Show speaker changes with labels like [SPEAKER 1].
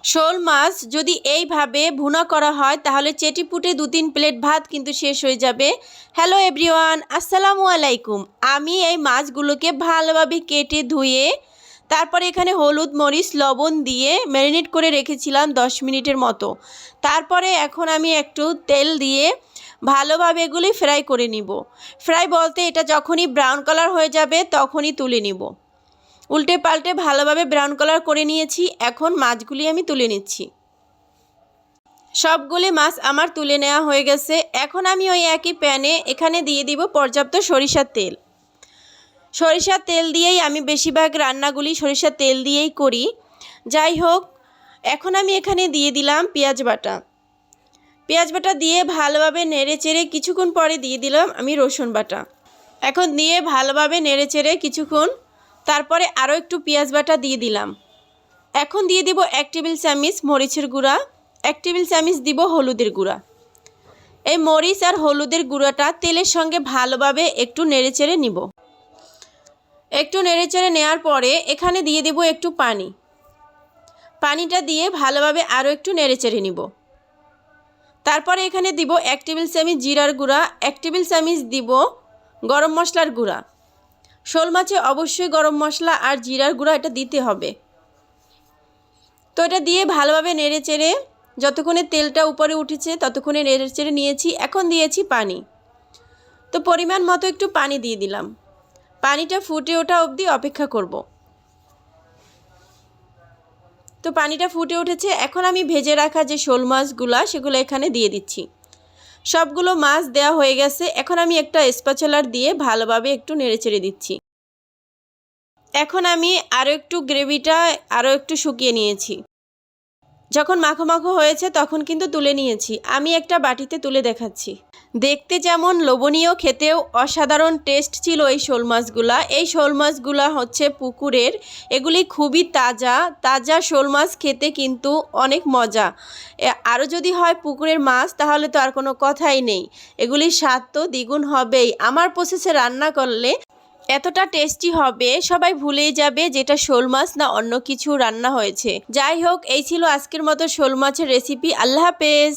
[SPEAKER 1] শোল মাছ যদি এইভাবে ভুনা করা হয় তাহলে চেটিপুটে 2-3 প্লেট ভাত কিন্তু শেষ হয়ে যাবে। হ্যালো এভরিওয়ান, আসসালামু আলাইকুম। আমি এই মাছগুলোকে ভালোভাবে কেটে ধুয়ে তারপরে এখানে হলুদ মরিচ লবণ দিয়ে ম্যারিনেট করে রেখেছিলাম 10 মিনিটের মতো। তারপরে এখন আমি একটু তেল দিয়ে ভালোভাবে এগুলি ফ্রাই করে নিব। ফ্রাই বলতে এটা যখনই ব্রাউন কালার হয়ে যাবে তখনই তুলে নিব। উল্টে পাল্টে ভালোভাবে ব্রাউন কালার করে নিয়েছি। এখন মাছগুলি আমি তুলে নিচ্ছি। সবগুলি মাছ আমার তুলে নেওয়া হয়ে গেছে। এখন আমি ওই একই প্যানে এখানে দিয়ে দিব পর্যাপ্ত সরিষার তেল। সরিষার তেল দিয়েই আমি বেশিরভাগ রান্নাগুলি সরিষার তেল দিয়েই করি। যাই হোক, এখন আমি এখানে দিয়ে দিলাম পেঁয়াজ বাটা। পেঁয়াজ বাটা দিয়ে ভালোভাবে নেড়ে চেড়ে কিছুক্ষণ পরে দিয়ে দিলাম আমি রসুন বাটা। এখন দিয়ে ভালোভাবে নেড়ে চেড়ে কিছুক্ষণ তারপরে আরও একটু পেঁয়াজ বাটা দিয়ে দিলাম। এখন দিয়ে দিব 1 টেবিল চামচ মরিচের গুঁড়া, 1 টেবিল চামচ দিব হলুদের গুঁড়া। এই মরিচ আর হলুদের গুঁড়াটা তেলের সঙ্গে ভালোভাবে একটু নেড়েচেড়ে নিব। একটু নেড়েচেড়ে নেওয়ার পরে এখানে দিয়ে দেব একটু পানি। পানিটা দিয়ে ভালোভাবে আরও একটু নেড়েচেড়ে নিব। তারপরে এখানে দিব 1 টেবিল চামচ জিরার গুঁড়া, 1 টেবিল চামচ দিব গরম মশলার গুঁড়া। শোল মাছে অবশ্যই গরম মশলা আর জিরার গুঁড়া এটা দিতে হবে। তো এটা দিয়ে ভালোভাবে নেড়েচেড়ে যতক্ষণে তেলটা উপরে উঠেছে ততক্ষণে নেড়েচেড়ে নিয়েছি। এখন দিয়েছি পানি। তো পরিমাণ মতো একটু পানি দিয়ে দিলাম। পানিটা ফুটে ওঠা অবধি অপেক্ষা করব। তো পানিটা ফুটে উঠেছে। এখন আমি ভেজে রাখা যে শোল মাছগুলো সেগুলো এখানে দিয়ে দিচ্ছি। সবগুলো মাছ দেওয়া হয়ে গেছে। এখন আমি একটা স্প্যাচুলার দিয়ে ভালোভাবে একটু নেড়েচেড়ে দিচ্ছি। এখন আমি আরও একটু গ্রেভিটা আরও একটু শুকিয়ে নিয়েছি। যখন মাখো মাখো হয়েছে তখন কিন্তু তুলে নিয়েছি। আমি একটা বাটিতে তুলে দেখাচ্ছি। দেখতে যেমন লোভনীয়, খেতেও অসাধারণ টেস্ট ছিল এই শোল মাছগুলা। এই শোল মাছগুলা হচ্ছে পুকুরের। এগুলি খুবই তাজা তাজা শোল মাছ, খেতে কিন্তু অনেক মজা। আরও যদি হয় পুকুরের মাছ তাহলে তো আর কোনো কথাই নেই। এগুলির স্বাদ তো দ্বিগুণ হবেই। আমার প্রসেসে রান্না করলে এতটা টেস্টি হবে সবাই ভুলেই যাবে যেটা শোল মাছ না অন্য কিছু রান্না হয়েছে। যাই হোক, এই ছিল আজকের মতো শোল মাছের রেসিপি। আল্লাহ হাফেজ।